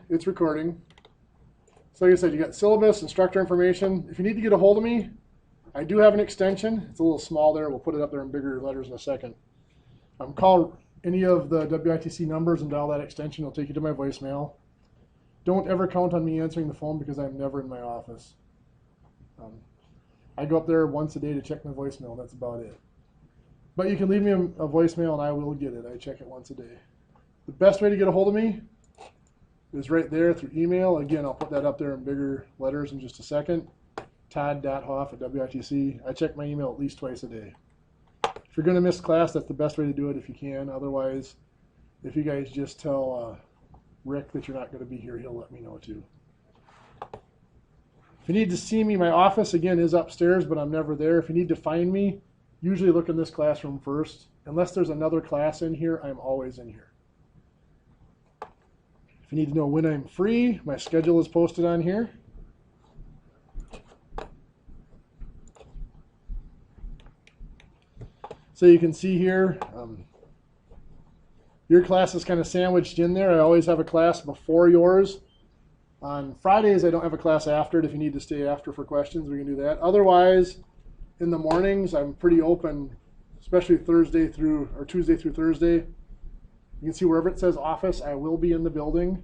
it's recording. So like I said, you got syllabus, instructor information. If you need to get a hold of me, I do have an extension. It's a little small there. We'll put it up there in bigger letters in a second. Call any of the WITC numbers and dial that extension. It'll take you to my voicemail. Don't ever count on me answering the phone because I'm never in my office. I go up there once a day to check my voicemail. That's about it. But you can leave me a voicemail and I will get it. I check it once a day. The best way to get a hold of me is right there through email. Again, I'll put that up there in bigger letters in just a second. Todd.hoff@WITC. I check my email at least twice a day. If you're going to miss class, that's the best way to do it if you can. Otherwise, if you guys just tell Rick that you're not going to be here, he'll let me know too. If you need to see me, my office, again, is upstairs, but I'm never there. If you need to find me, usually look in this classroom first. Unless there's another class in here, I'm always in here. If you need to know when I'm free, my schedule is posted on here. So you can see here, your class is kind of sandwiched in there. I always have a class before yours. On Fridays, I don't have a class after it. If you need to stay after for questions, we can do that. Otherwise, in the mornings, I'm pretty open, especially Tuesday through Thursday. You can see wherever it says office, I will be in the building.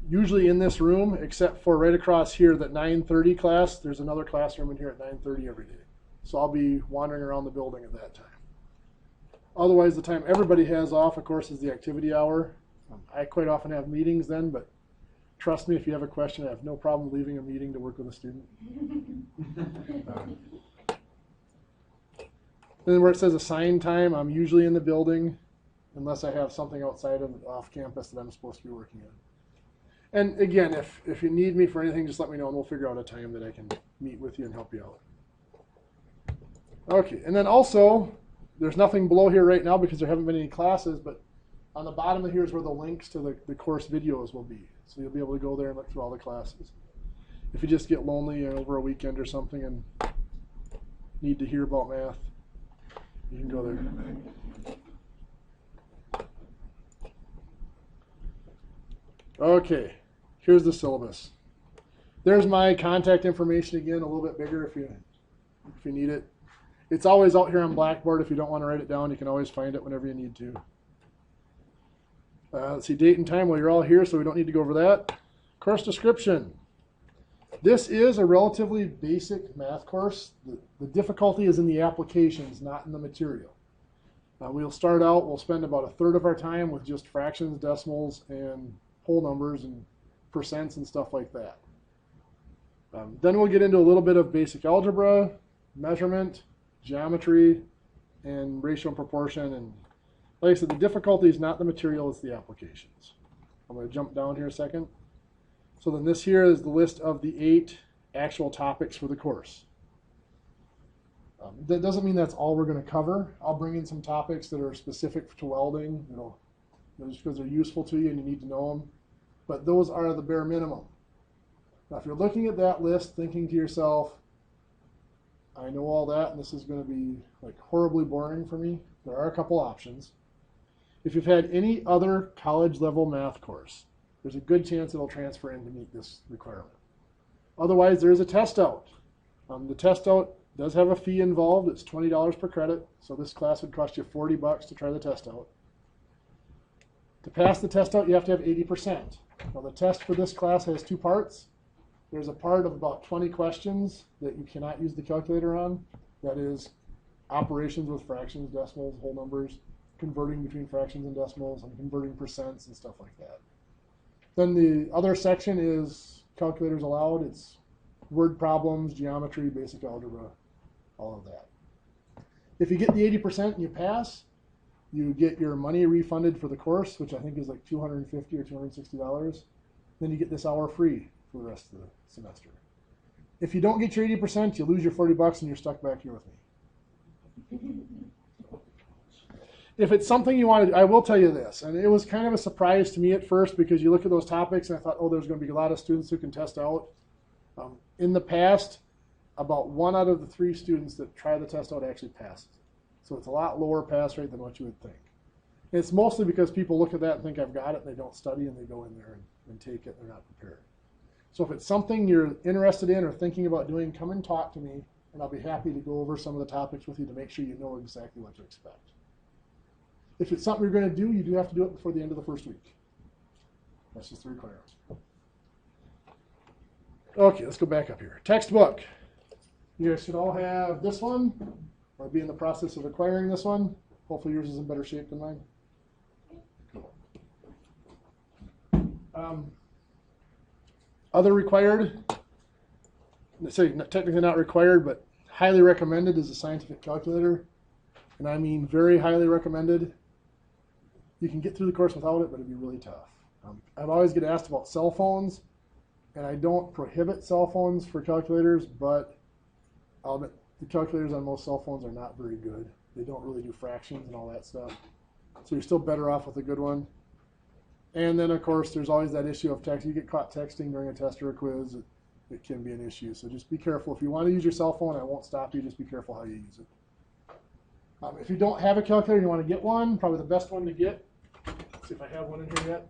Usually in this room, except for right across here, that 9:30 class. There's another classroom in here at 9:30 every day. So I'll be wandering around the building at that time. Otherwise, the time everybody has off, of course, is the activity hour. I quite often have meetings then, but trust me, if you have a question, I have no problem leaving a meeting to work with a student. Then where it says assigned time, I'm usually in the building unless I have something outside of off campus that I'm supposed to be working on. And again, if you need me for anything, just let me know and we'll figure out a time that I can meet with you and help you out. Okay, and then also, there's nothing below here right now because there haven't been any classes, but on the bottom of here is where the links to the course videos will be. So you'll be able to go there and look through all the classes. If you just get lonely over a weekend or something and need to hear about math, you can go there. Okay, here's the syllabus. There's my contact information again, a little bit bigger if you need it. It's always out here on Blackboard. If you don't want to write it down, you can always find it whenever you need to. Let's see, date and time. Well, you're all here, so we don't need to go over that. Course description. This is a relatively basic math course. The difficulty is in the applications, not in the material. We'll start out, we'll spend about a third of our time with just fractions, decimals, and whole numbers and percents and stuff like that. Then we'll get into a little bit of basic algebra, measurement, geometry, and ratio and proportion. And like I said, the difficulty is not the material, it's the applications. I'm going to jump down here a second. So then this here is the list of the 8 actual topics for the course. That doesn't mean that's all we're going to cover. I'll bring in some topics that are specific to welding, just because they're useful to you and you need to know them. But those are the bare minimum. Now, if you're looking at that list, thinking to yourself, I know all that, and this is going to be like horribly boring for me, there are a couple options. If you've had any other college-level math course, there's a good chance it'll transfer in to meet this requirement. Otherwise, there's a test out. The test out does have a fee involved. It's $20 per credit, so this class would cost you $40 to try the test out. To pass the test out, you have to have 80%. Now, the test for this class has 2 parts. There's a part of about 20 questions that you cannot use the calculator on. That is operations with fractions, decimals, whole numbers, converting between fractions and decimals, and converting percents and stuff like that. Then the other section is calculators allowed. It's word problems, geometry, basic algebra, all of that. If you get the 80% and you pass, you get your money refunded for the course, which I think is like $250 or $260. Then you get this hour free for the rest of the semester. If you don't get your 80%, you lose your $40 and you're stuck back here with me. If it's something you want to do, I will tell you this, and it was kind of a surprise to me at first because you look at those topics and I thought, oh, there's going to be a lot of students who can test out. In the past, about 1 out of the 3 students that try the test out actually passed. So it's a lot lower pass rate than what you would think. And it's mostly because people look at that and think I've got it and they don't study and they go in there and and take it, they're not prepared. So if it's something you're interested in or thinking about doing, come and talk to me, and I'll be happy to go over some of the topics with you to make sure you know exactly what to expect. If it's something you're going to do, you do have to do it before the end of the first week. That's just the requirement. Okay, let's go back up here. Textbook. You guys should all have this one, or be in the process of acquiring this one. Hopefully yours is in better shape than mine. Cool. Other required, say technically not required, but highly recommended is a scientific calculator. And I mean very highly recommended. You can get through the course without it, but it'd be really tough. I've always get asked about cell phones, and I don't prohibit cell phones for calculators, but I'll admit the calculators on most cell phones are not very good. They don't really do fractions and all that stuff. So you're still better off with a good one. And then, of course, there's always that issue of text. You get caught texting during a test or a quiz, it can be an issue. So just be careful. If you want to use your cell phone, I won't stop you. Just be careful how you use it. If you don't have a calculator and you want to get one, probably the best one to get. Let's see if I have one in here yet.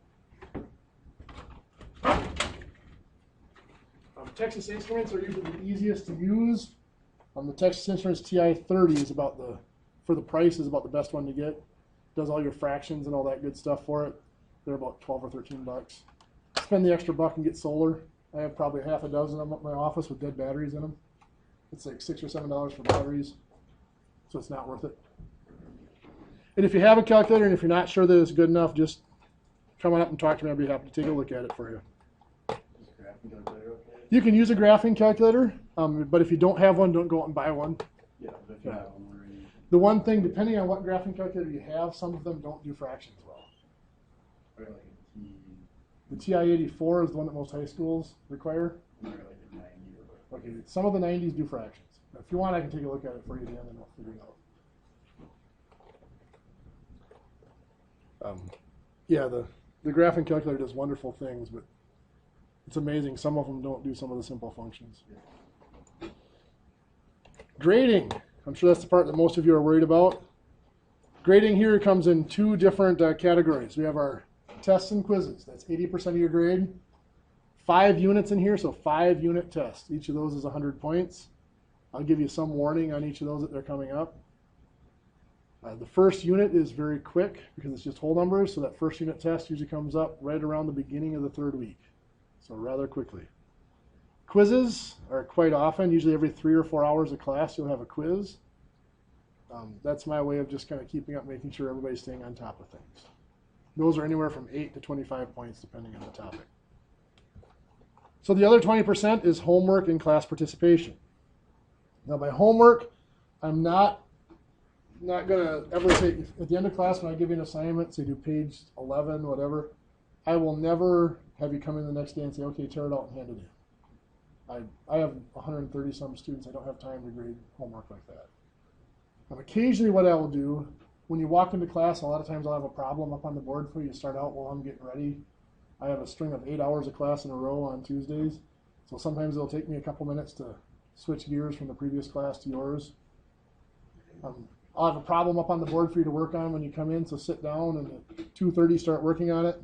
Texas Instruments are usually the easiest to use. The Texas Instruments TI-30 is about for the price, is about the best one to get. Does all your fractions and all that good stuff for it. They're about 12 or 13 bucks. Spend the extra buck and get solar. I have probably half a dozen of them at my office with dead batteries in them. It's like $6 or $7 for batteries, so it's not worth it. And if you have a calculator and if you're not sure that it's good enough, just come on up and talk to me. I'd be happy to take a look at it for you. You can use a graphing calculator, but if you don't have one, don't go out and buy one. Yeah, but if you have one already. The one thing, depending on what graphing calculator you have, some of them don't do fractions well. Or like The TI-84 is the one that most high schools require. like a 90 or Okay, some of the 90s do fractions. If you want, I can take a look at it for you again and we'll figure it out. Yeah, the graphing calculator does wonderful things, but it's amazing. Some of them don't do some of the simple functions. Grading. I'm sure that's the part that most of you are worried about. Grading here comes in two different categories. We have our tests and quizzes. That's 80% of your grade. 5 units in here, so 5-unit tests. Each of those is 100 points. I'll give you some warning on each of those that they're coming up. The first unit is very quick because it's just whole numbers, so that first unit test usually comes up right around the beginning of the 3rd week, so rather quickly. Quizzes are quite often, usually every 3 or 4 hours of class you'll have a quiz. That's my way of just kind of keeping up, making sure everybody's staying on top of things. Those are anywhere from 8 to 25 points depending on the topic. So the other 20% is homework and class participation. Now by homework, I'm not going to ever say, at the end of class when I give you an assignment, say do page 11, whatever, I will never have you come in the next day and say, okay, tear it out and hand it in. I have 130 some students. I don't have time to grade homework like that. Occasionally what I will do, when you walk into class, a lot of times I'll have a problem up on the board for you to start out while I'm getting ready. I have a string of 8 hours of class in a row on Tuesdays. So sometimes it'll take me a couple minutes to switch gears from the previous class to yours. I'll have a problem up on the board for you to work on when you come in, so sit down and at 2:30 start working on it.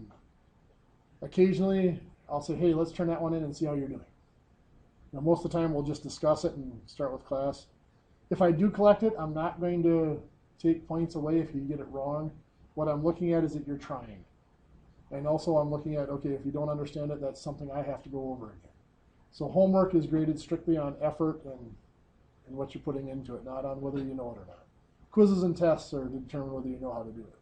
Occasionally I'll say, hey, let's turn that one in and see how you're doing. Now, most of the time we'll just discuss it and start with class. If I do collect it, I'm not going to take points away if you get it wrong. What I'm looking at is that you're trying. And also I'm looking at, okay, if you don't understand it, that's something I have to go over again. So homework is graded strictly on effort and what you're putting into it, not on whether you know it or not. Quizzes and tests are to determine whether you know how to do it.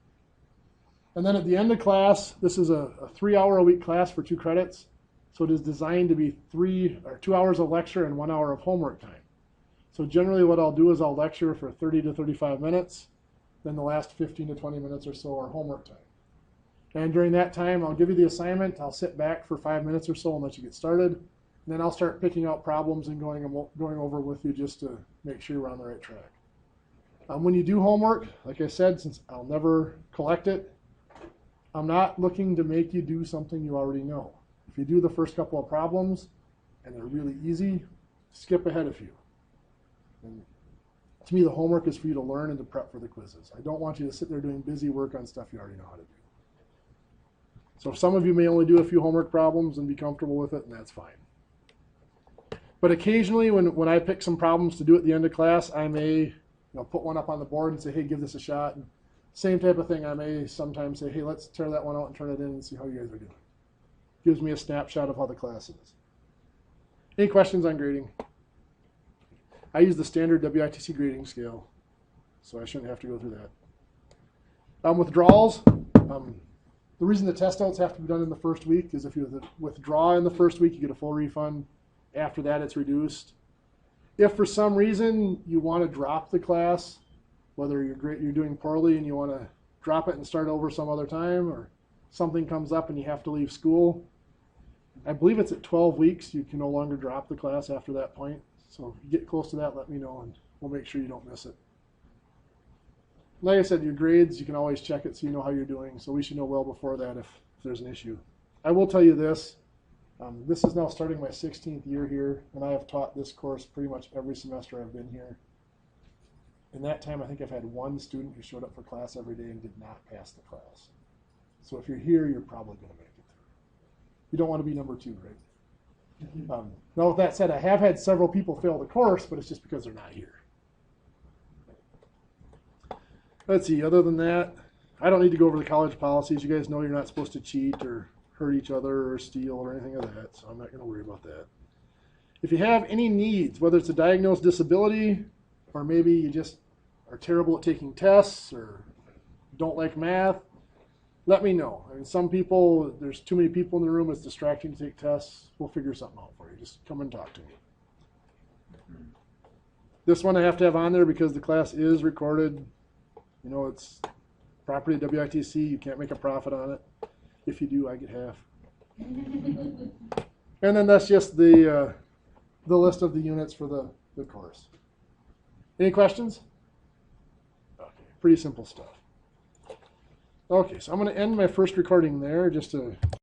And then at the end of class, this is a 3-hour-a-week class for 2 credits. So it is designed to be 2 hours of lecture and 1 hour of homework time. So generally what I'll do is I'll lecture for 30 to 35 minutes. Then the last 15 to 20 minutes or so are homework time. And during that time, I'll give you the assignment. I'll sit back for 5 minutes or so and let you get started. And then I'll start picking out problems and going over with you just to make sure you're on the right track. When you do homework, like I said, since I'll never collect it, I'm not looking to make you do something you already know. If you do the first couple of problems and they're really easy, skip ahead a few. And to me, the homework is for you to learn and to prep for the quizzes. I don't want you to sit there doing busy work on stuff you already know how to do. So some of you may only do a few homework problems and be comfortable with it, and that's fine. But occasionally when I pick some problems to do at the end of class, I may put one up on the board and say, hey, give this a shot. And same type of thing, I may sometimes say, hey, let's tear that one out and turn it in and see how you guys are doing. Gives me a snapshot of how the class is. Any questions on grading? I use the standard WITC grading scale, so I shouldn't have to go through that. Withdrawals, the reason the test outs have to be done in the first week is if you withdraw in the first week, you get a full refund. After that, it's reduced. If for some reason you want to drop the class, whether you're doing poorly and you want to drop it and start over some other time, or something comes up and you have to leave school, I believe it's at 12 weeks you can no longer drop the class after that point. So if you get close to that, let me know and we'll make sure you don't miss it. Like I said, your grades, you can always check it so you know how you're doing. So we should know well before that if there's an issue. I will tell you this. This is now starting my 16th year here, and I have taught this course pretty much every semester I've been here. In that time, I think I've had one student who showed up for class every day and did not pass the class. So if you're here, you're probably going to make it through. You don't want to be number 2, right? Now, with that said, I have had several people fail the course, but it's just because they're not here. Let's see, other than that, I don't need to go over the college policies. You guys know you're not supposed to cheat or hurt each other or steal or anything of that, so I'm not going to worry about that. If you have any needs, whether it's a diagnosed disability or maybe you just are terrible at taking tests or don't like math, let me know. I mean, some people, there's too many people in the room, it's distracting to take tests. We'll figure something out for you. Just come and talk to me. This one I have to have on there because the class is recorded. It's property of WITC. You can't make a profit on it. If you do, I get half. And then that's just the list of the units for the course. Any questions? Okay, pretty simple stuff. Okay, so I'm going to end my first recording there just to